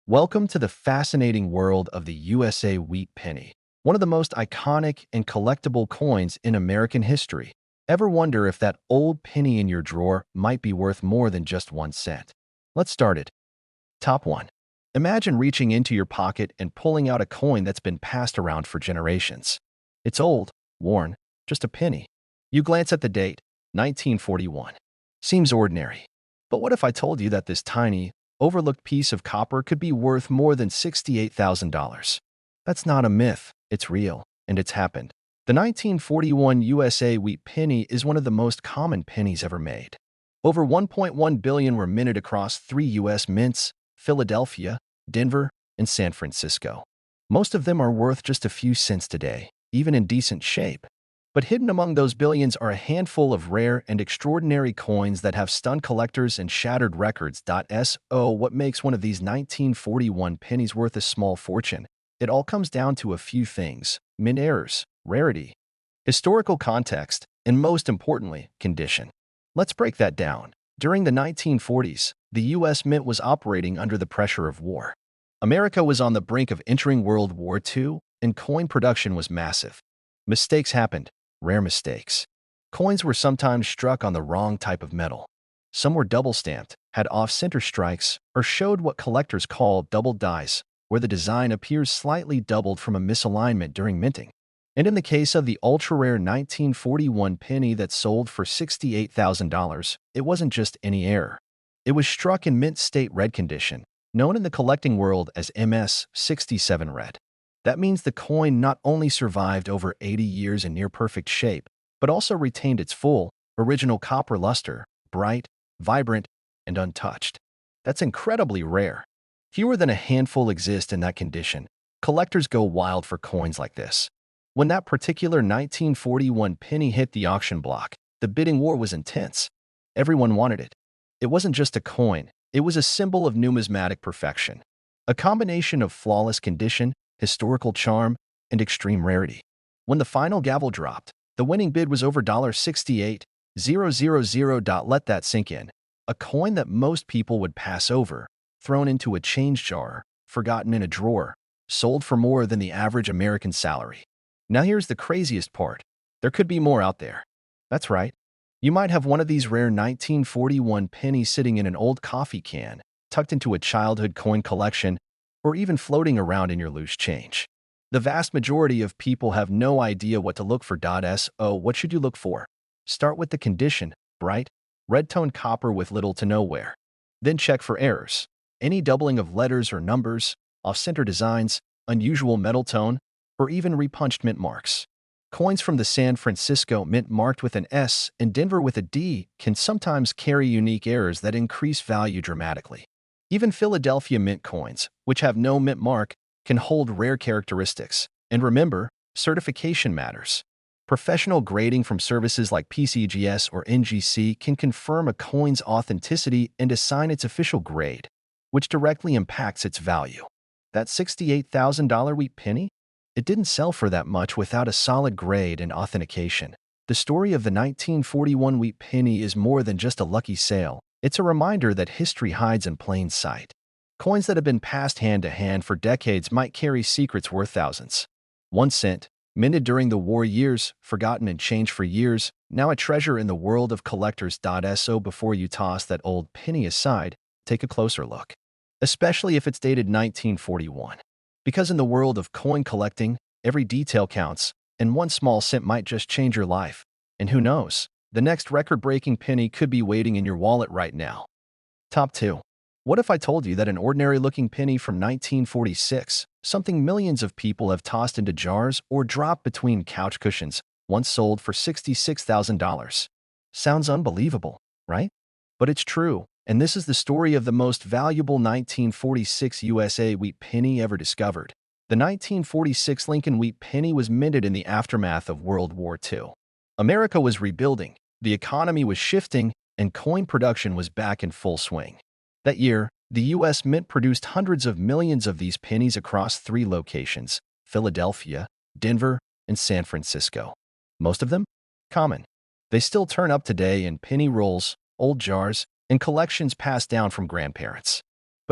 Welcome to the fascinating world of the USA wheat penny, one of the most iconic and collectible coins in American history. Ever wonder if that old penny in your drawer might be worth more than just 1 cent? Let's start it. Top 1. Imagine reaching into your pocket and pulling out a coin that's been passed around for generations. It's old, worn, just a penny. You glance at the date, 1941. Seems ordinary. But what if I told you that this tiny, overlooked piece of copper could be worth more than $68,000? That's not a myth, it's real, and it's happened. The 1941 USA wheat penny is one of the most common pennies ever made. Over 1.1 billion were minted across 3 U.S. mints: Philadelphia, Denver, and San Francisco. Most of them are worth just a few cents today, even in decent shape. But hidden among those billions are a handful of rare and extraordinary coins that have stunned collectors and shattered records. What makes one of these 1941 pennies worth a small fortune? It all comes down to a few things: mint errors, rarity, historical context, and most importantly, condition. Let's break that down. During the 1940s, the U.S. Mint was operating under the pressure of war. America was on the brink of entering World War II, and coin production was massive. Mistakes happened, rare mistakes. Coins were sometimes struck on the wrong type of metal. Some were double-stamped, had off-center strikes, or showed what collectors call double dies, where the design appears slightly doubled from a misalignment during minting. And in the case of the ultra-rare 1941 penny that sold for $68,000, it wasn't just any error. It was struck in mint state red condition, known in the collecting world as MS-67 red. That means the coin not only survived over 80 years in near-perfect shape, but also retained its full, original copper luster, bright, vibrant, and untouched. That's incredibly rare. Fewer than a handful exist in that condition. Collectors go wild for coins like this. When that particular 1941 penny hit the auction block, the bidding war was intense. Everyone wanted it. It wasn't just a coin, it was a symbol of numismatic perfection. A combination of flawless condition, historical charm, and extreme rarity. When the final gavel dropped, the winning bid was over $68,000. Let that sink in. A coin that most people would pass over, thrown into a change jar, forgotten in a drawer, sold for more than the average American salary. Now here's the craziest part. There could be more out there. That's right. You might have one of these rare 1941 pennies sitting in an old coffee can, tucked into a childhood coin collection, or even floating around in your loose change. The vast majority of people have no idea what to look for. What should you look for? Start with the condition: bright, red-toned copper with little to no wear. Then check for errors: any doubling of letters or numbers, off-center designs, unusual metal tone, or even repunched mint marks. Coins from the San Francisco Mint marked with an S and Denver with a D can sometimes carry unique errors that increase value dramatically. Even Philadelphia Mint coins, which have no mint mark, can hold rare characteristics. And remember, certification matters. Professional grading from services like PCGS or NGC can confirm a coin's authenticity and assign its official grade, which directly impacts its value. That $68,000 wheat penny? It didn't sell for that much without a solid grade and authentication. The story of the 1941 wheat penny is more than just a lucky sale. It's a reminder that history hides in plain sight. Coins that have been passed hand to hand for decades might carry secrets worth thousands. 1 cent, minted during the war years, forgotten and changed for years, now a treasure in the world of collectors. Before you toss that old penny aside, take a closer look. Especially if it's dated 1941. Because in the world of coin collecting, every detail counts, and 1 small cent might just change your life. And who knows, the next record-breaking penny could be waiting in your wallet right now. Top 2. What if I told you that an ordinary-looking penny from 1946, something millions of people have tossed into jars or dropped between couch cushions, once sold for $66,000? Sounds unbelievable, right? But it's true. And this is the story of the most valuable 1946 USA wheat penny ever discovered. The 1946 Lincoln wheat penny was minted in the aftermath of World War II. America was rebuilding, the economy was shifting, and coin production was back in full swing. That year, the U.S. Mint produced hundreds of millions of these pennies across 3 locations: Philadelphia, Denver, and San Francisco. Most of them? Common. They still turn up today in penny rolls, old jars, and collections passed down from grandparents.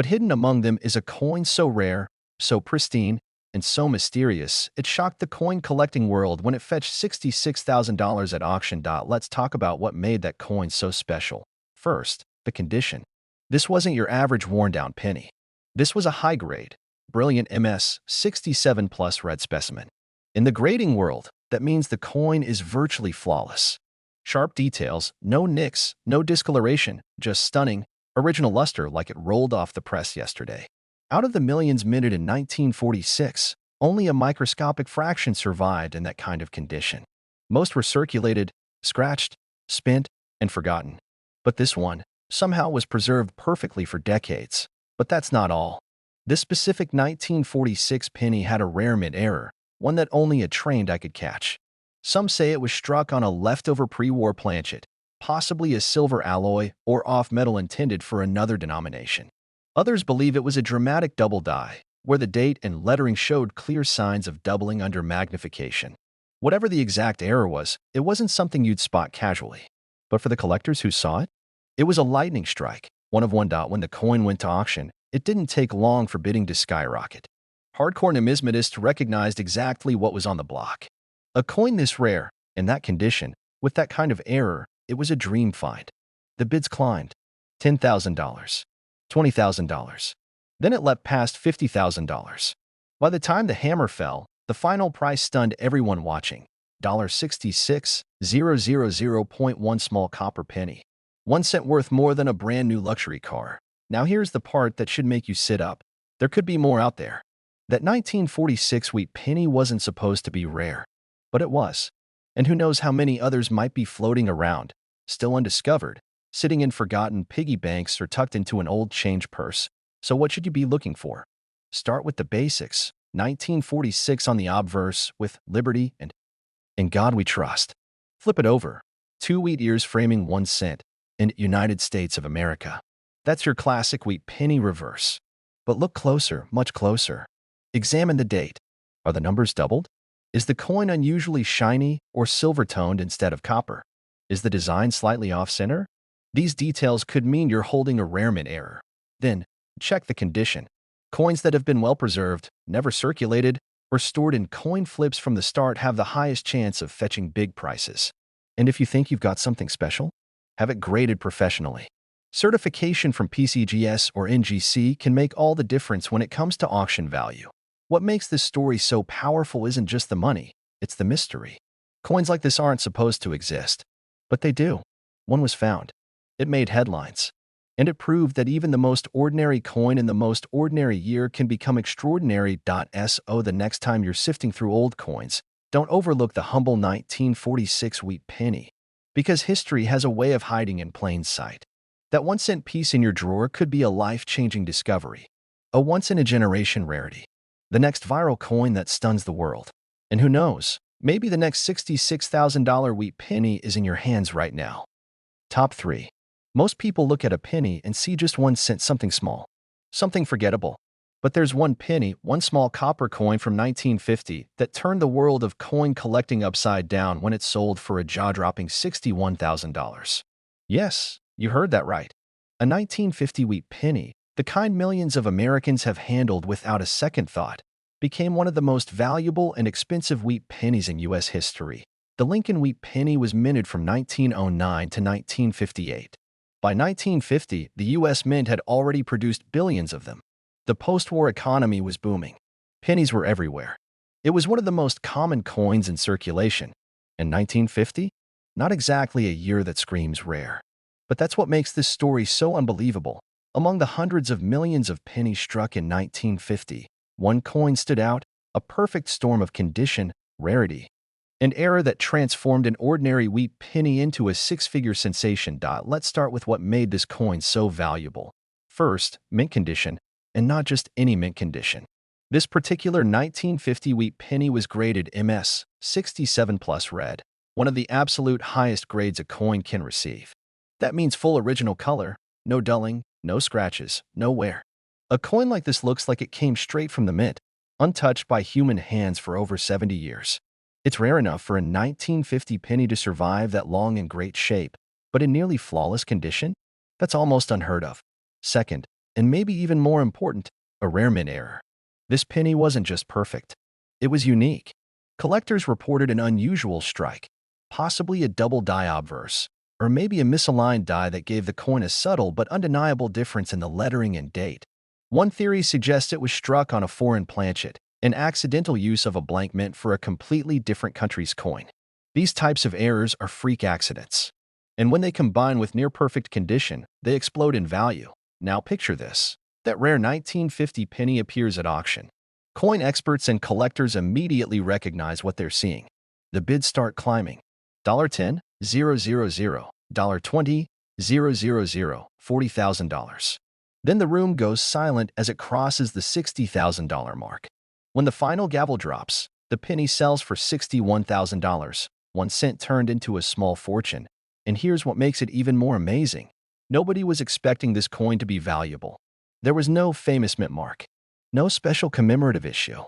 But hidden among them is a coin so rare, so pristine, and so mysterious, it shocked the coin collecting world when it fetched $66,000 at auction. Let's talk about what made that coin so special. First, the condition. This wasn't your average worn-down penny. This was a high-grade, brilliant MS 67 plus red specimen. In the grading world, that means the coin is virtually flawless. Sharp details, no nicks, no discoloration, just stunning, original luster like it rolled off the press yesterday. Out of the millions minted in 1946, only a microscopic fraction survived in that kind of condition. Most were circulated, scratched, spent, and forgotten. But this one, somehow was preserved perfectly for decades. But that's not all. This specific 1946 penny had a rare mint error, one that only a trained eye could catch. Some say it was struck on a leftover pre-war planchet, possibly a silver alloy or off-metal intended for another denomination. Others believe it was a dramatic double die, where the date and lettering showed clear signs of doubling under magnification. Whatever the exact error was, it wasn't something you'd spot casually. But for the collectors who saw it, it was a lightning strike, one of one. When the coin went to auction, it didn't take long for bidding to skyrocket. Hardcore numismatists recognized exactly what was on the block. A coin this rare, in that condition, with that kind of error, it was a dream find. The bids climbed. $10,000. $20,000. Then it leapt past $50,000. By the time the hammer fell, the final price stunned everyone watching. $66,000.1 small copper penny. 1 cent worth more than a brand new luxury car. Now here's the part that should make you sit up. There could be more out there. That 1946 wheat penny wasn't supposed to be rare. But it was. And who knows how many others might be floating around, still undiscovered, sitting in forgotten piggy banks or tucked into an old change purse. So what should you be looking for? Start with the basics. 1946 on the obverse with Liberty and In God We Trust. Flip it over. 2 wheat ears framing 1 cent in United States of America. That's your classic wheat penny reverse. But look closer, much closer. Examine the date. Are the numbers doubled? Is the coin unusually shiny or silver-toned instead of copper? Is the design slightly off-center? These details could mean you're holding a rare mint error. Then, check the condition. Coins that have been well preserved, never circulated, or stored in coin flips from the start have the highest chance of fetching big prices. And if you think you've got something special, have it graded professionally. Certification from PCGS or NGC can make all the difference when it comes to auction value. What makes this story so powerful isn't just the money, it's the mystery. Coins like this aren't supposed to exist, but they do. One was found. It made headlines. And it proved that even the most ordinary coin in the most ordinary year can become extraordinary. So the next time you're sifting through old coins, don't overlook the humble 1946 wheat penny. Because history has a way of hiding in plain sight. That 1 cent piece in your drawer could be a life-changing discovery. A once-in-a-generation rarity. The next viral coin that stuns the world. And who knows, maybe the next $66,000 wheat penny is in your hands right now. Top 3. Most people look at a penny and see just 1 cent, something small, something forgettable. But there's one penny, one small copper coin from 1950 that turned the world of coin collecting upside down when it sold for a jaw-dropping $61,000. Yes, you heard that right. A 1950 wheat penny, the kind millions of Americans have handled without a second thought, became one of the most valuable and expensive wheat pennies in U.S. history. The Lincoln wheat penny was minted from 1909 to 1958. By 1950, the U.S. Mint had already produced billions of them. The post-war economy was booming. Pennies were everywhere. It was one of the most common coins in circulation. And 1950? Not exactly a year that screams rare. But that's what makes this story so unbelievable. Among the hundreds of millions of pennies struck in 1950, one coin stood out, a perfect storm of condition, rarity, an error that transformed an ordinary wheat penny into a six-figure sensation. Let's start with what made this coin so valuable. First, mint condition, and not just any mint condition. This particular 1950 wheat penny was graded MS 67 plus red, one of the absolute highest grades a coin can receive. That means full original color, no dulling, no scratches, no wear. A coin like this looks like it came straight from the mint, untouched by human hands for over 70 years. It's rare enough for a 1950 penny to survive that long in great shape, but in nearly flawless condition? That's almost unheard of. Second, And maybe even more important, a rare mint error. This penny wasn't just perfect. It was unique. Collectors reported an unusual strike, possibly a double die obverse, or maybe a misaligned die that gave the coin a subtle but undeniable difference in the lettering and date. One theory suggests it was struck on a foreign planchet, an accidental use of a blank mint for a completely different country's coin. These types of errors are freak accidents. And when they combine with near-perfect condition, they explode in value. Now picture this. That rare 1950 penny appears at auction. Coin experts and collectors immediately recognize what they're seeing. The bids start climbing. $10, $000, $20, $000, $40,000. Then the room goes silent as it crosses the $60,000 mark. When the final gavel drops, the penny sells for $61,000. 1 cent turned into a small fortune. And here's what makes it even more amazing. Nobody was expecting this coin to be valuable. There was no famous mint mark, no special commemorative issue,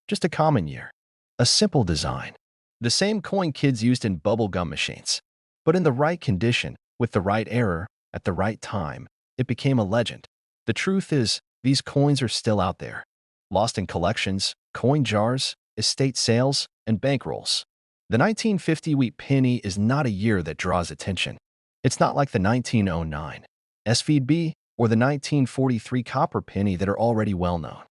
just a common year, a simple design. The same coin kids used in bubble gum machines. But in the right condition, with the right error, at the right time, it became a legend. The truth is, these coins are still out there, lost in collections, coin jars, estate sales, and bankrolls. The 1950 wheat penny is not a year that draws attention. It's not like the 1909 SVB or the 1943 copper penny that are already well known.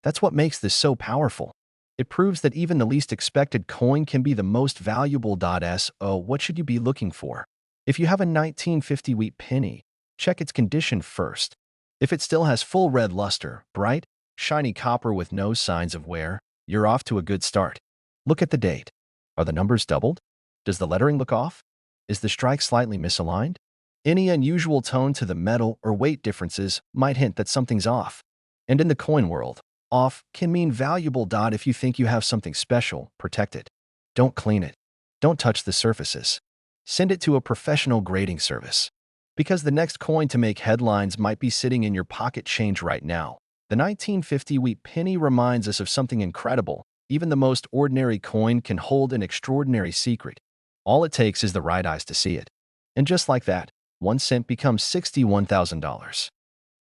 That's what makes this so powerful. It proves that even the least expected coin can be the most valuable. So what should you be looking for? If you have a 1950 wheat penny, check its condition first. If it still has full red luster, bright, shiny copper with no signs of wear, you're off to a good start. Look at the date. Are the numbers doubled? Does the lettering look off? Is the strike slightly misaligned? Any unusual tone to the metal or weight differences might hint that something's off. And in the coin world, off can mean valuable. If you think you have something special, protect it. Don't clean it. Don't touch the surfaces. Send it to a professional grading service. Because the next coin to make headlines might be sitting in your pocket change right now. The 1950 wheat penny reminds us of something incredible. Even the most ordinary coin can hold an extraordinary secret. All it takes is the right eyes to see it. And just like that, 1 cent becomes $61,000.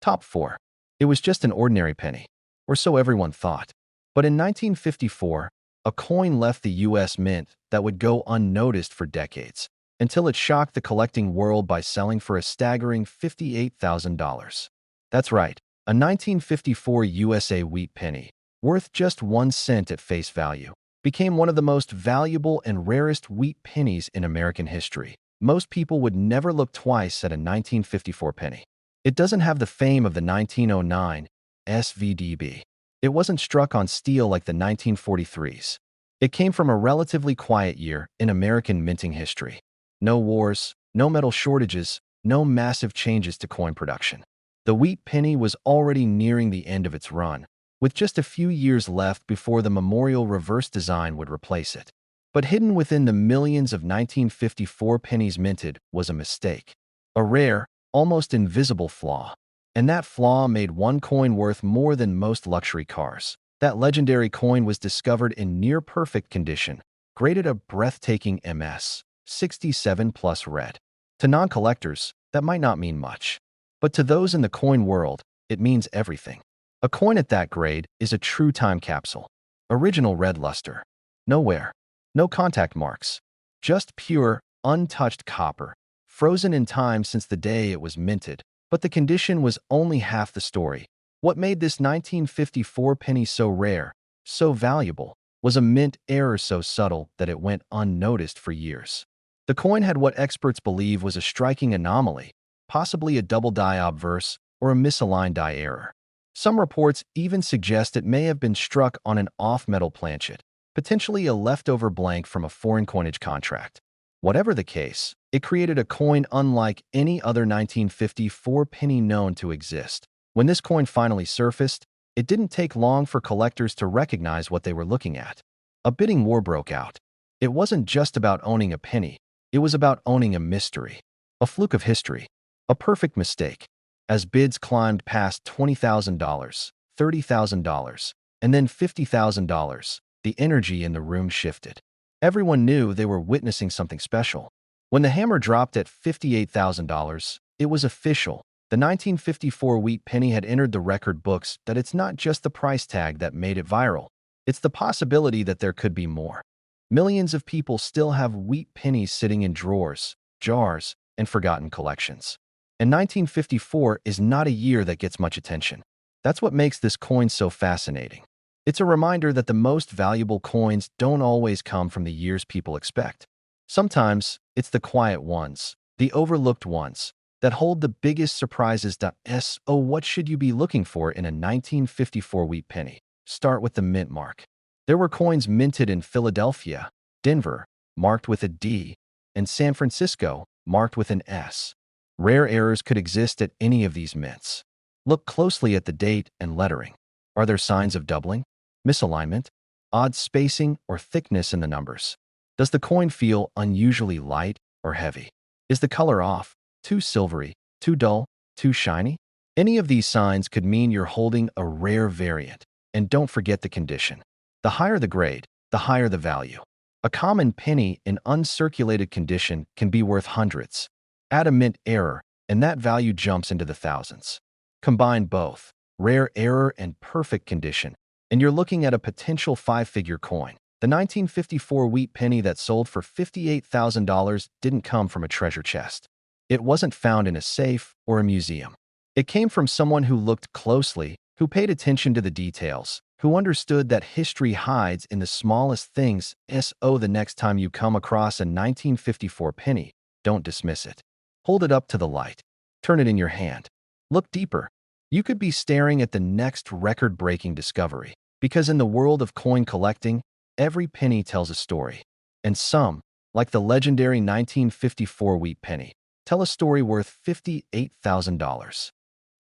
Top 4. It was just an ordinary penny, or so everyone thought. But in 1954, a coin left the U.S. Mint that would go unnoticed for decades, until it shocked the collecting world by selling for a staggering $58,000. That's right, a 1954 USA wheat penny, worth just 1 cent at face value, became one of the most valuable and rarest wheat pennies in American history. Most people would never look twice at a 1954 penny. It doesn't have the fame of the 1909 SVDB. It wasn't struck on steel like the 1943s. It came from a relatively quiet year in American minting history. No wars, no metal shortages, no massive changes to coin production. The wheat penny was already nearing the end of its run, with just a few years left before the memorial reverse design would replace it. But hidden within the millions of 1954 pennies minted was a mistake. A rare, almost invisible flaw. And that flaw made one coin worth more than most luxury cars. That legendary coin was discovered in near-perfect condition, graded a breathtaking MS, 67 plus red. To non-collectors, that might not mean much. But to those in the coin world, it means everything. A coin at that grade is a true time capsule. Original red luster. No wear. No contact marks. Just pure, untouched copper, frozen in time since the day it was minted. But the condition was only half the story. What made this 1954 penny so rare, so valuable, was a mint error so subtle that it went unnoticed for years. The coin had what experts believe was a striking anomaly, possibly a double die obverse or a misaligned die error. Some reports even suggest it may have been struck on an off-metal planchet, potentially a leftover blank from a foreign coinage contract. Whatever the case, it created a coin unlike any other 1954 penny known to exist. When this coin finally surfaced, it didn't take long for collectors to recognize what they were looking at. A bidding war broke out. It wasn't just about owning a penny. It was about owning a mystery, a fluke of history, a perfect mistake. As bids climbed past $20,000, $30,000, and then $50,000, the energy in the room shifted. Everyone knew they were witnessing something special. When the hammer dropped at $58,000, it was official. The 1954 wheat penny had entered the record books that it's not just the price tag that made it viral. It's the possibility that there could be more. Millions of people still have wheat pennies sitting in drawers, jars, and forgotten collections. And 1954 is not a year that gets much attention. That's what makes this coin so fascinating. It's a reminder that the most valuable coins don't always come from the years people expect. Sometimes, it's the quiet ones, the overlooked ones, that hold the biggest surprises. So what should you be looking for in a 1954 wheat penny? Start with the mint mark. There were coins minted in Philadelphia, Denver, marked with a D, and San Francisco, marked with an S. Rare errors could exist at any of these mints. Look closely at the date and lettering. Are there signs of doubling, misalignment, odd spacing, or thickness in the numbers? Does the coin feel unusually light or heavy? Is the color off, too silvery, too dull, too shiny? Any of these signs could mean you're holding a rare variant. And don't forget the condition. The higher the grade, the higher the value. A common penny in uncirculated condition can be worth hundreds. Add a mint error, and that value jumps into the thousands. Combine both, rare error and perfect condition, and you're looking at a potential five-figure coin. The 1954 wheat penny that sold for $58,000 didn't come from a treasure chest. It wasn't found in a safe or a museum. It came from someone who looked closely, who paid attention to the details, who understood that history hides in the smallest things. So the next time you come across a 1954 penny, don't dismiss it. Hold it up to the light. Turn it in your hand. Look deeper. You could be staring at the next record-breaking discovery, because in the world of coin collecting, every penny tells a story. And some, like the legendary 1954 wheat penny, tell a story worth $58,000.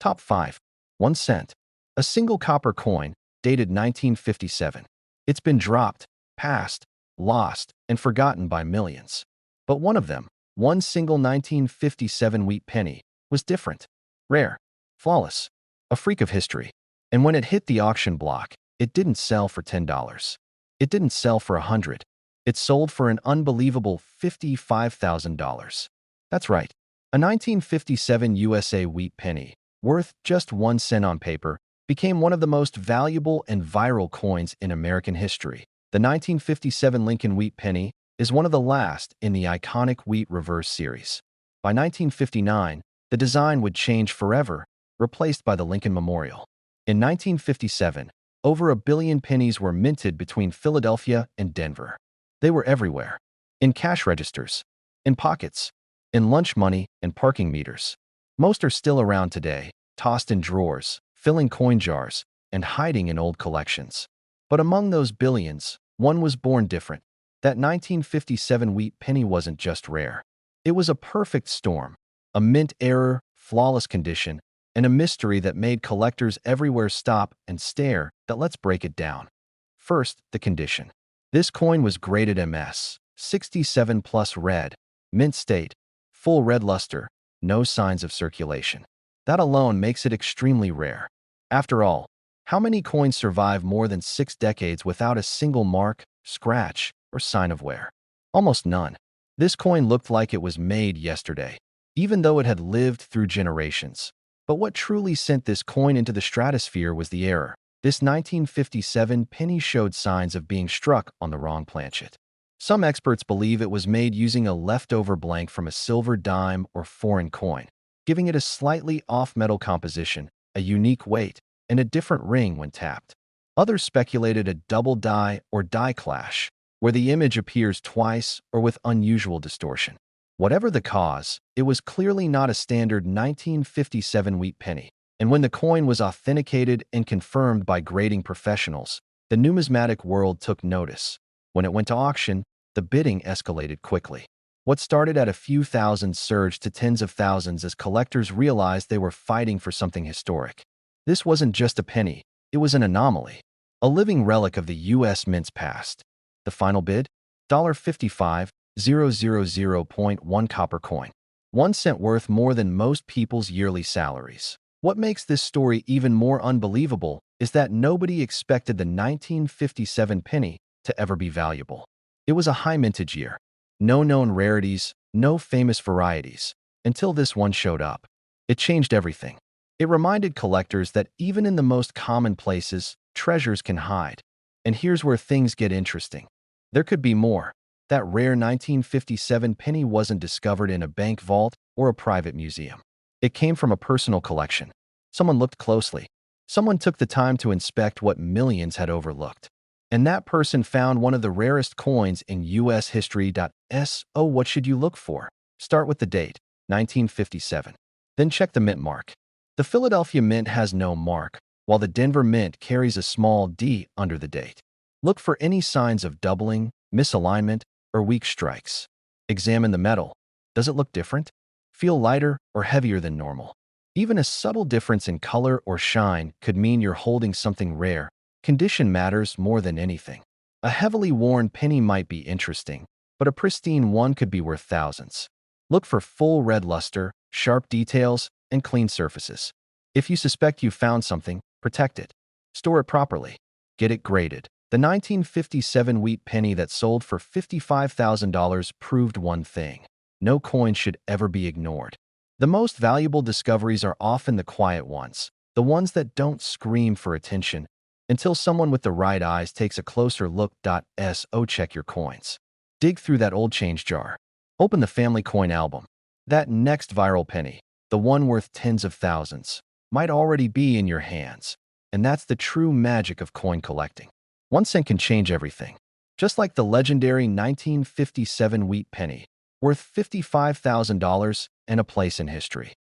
Top 5. 1 cent. A single copper coin, dated 1957. It's been dropped, passed, lost, and forgotten by millions. But one of them, one single 1957 wheat penny, was different, rare, flawless, a freak of history. And when it hit the auction block, it didn't sell for $10. It didn't sell for $100. It sold for an unbelievable $55,000. That's right, a 1957 USA wheat penny, worth just 1 cent on paper, became one of the most valuable and viral coins in American history. The 1957 Lincoln wheat penny is one of the last in the iconic wheat reverse series. By 1959, the design would change forever, replaced by the Lincoln Memorial. In 1957, over 1 billion pennies were minted between Philadelphia and Denver. They were everywhere. In cash registers, in pockets, in lunch money and parking meters. Most are still around today, tossed in drawers, filling coin jars, and hiding in old collections. But among those billions, one was born different. That 1957 wheat penny wasn't just rare. It was a perfect storm, a mint error, flawless condition, and a mystery that made collectors everywhere stop and stare. Let's break it down. First, the condition. This coin was graded MS, 67 plus red, mint state, full red luster, no signs of circulation. That alone makes it extremely rare. After all, how many coins survive more than 6 decades without a single mark, scratch, or sign of wear? Almost none. This coin looked like it was made yesterday, even though it had lived through generations. But what truly sent this coin into the stratosphere was the error. This 1957 penny showed signs of being struck on the wrong planchet. Some experts believe it was made using a leftover blank from a silver dime or foreign coin, giving it a slightly off metal composition, a unique weight, and a different ring when tapped. Others speculated a double die or die clash, where the image appears twice or with unusual distortion. Whatever the cause, it was clearly not a standard 1957 wheat penny. And when the coin was authenticated and confirmed by grading professionals, the numismatic world took notice. When it went to auction, the bidding escalated quickly. What started at a few thousand surged to tens of thousands as collectors realized they were fighting for something historic. This wasn't just a penny, it was an anomaly, a living relic of the U.S. mint's past. The final bid? $55,000.1 copper coin. 1 cent worth more than most people's yearly salaries. What makes this story even more unbelievable is that nobody expected the 1957 penny to ever be valuable. It was a high mintage year. No known rarities, no famous varieties, until this one showed up. It changed everything. It reminded collectors that even in the most common places, treasures can hide. And here's where things get interesting. There could be more. That rare 1957 penny wasn't discovered in a bank vault or a private museum. It came from a personal collection. Someone looked closely. Someone took the time to inspect what millions had overlooked. And that person found one of the rarest coins in U.S. history. So what should you look for? Start with the date, 1957. Then check the mint mark. The Philadelphia Mint has no mark, while the Denver Mint carries a small D under the date. Look for any signs of doubling, misalignment, or weak strikes. Examine the metal. Does it look different? Feel lighter or heavier than normal? Even a subtle difference in color or shine could mean you're holding something rare. Condition matters more than anything. A heavily worn penny might be interesting, but a pristine one could be worth thousands. Look for full red luster, sharp details, and clean surfaces. If you suspect you found something, protect it. Store it properly. Get it graded. The 1957 wheat penny that sold for $55,000 proved one thing. No coin should ever be ignored. The most valuable discoveries are often the quiet ones, the ones that don't scream for attention until someone with the right eyes takes a closer look. So check your coins. Dig through that old change jar. Open the family coin album. That next viral penny, the one worth tens of thousands, might already be in your hands. And that's the true magic of coin collecting. 1 cent can change everything. Just like the legendary 1957 wheat penny, worth $55,000 and a place in history.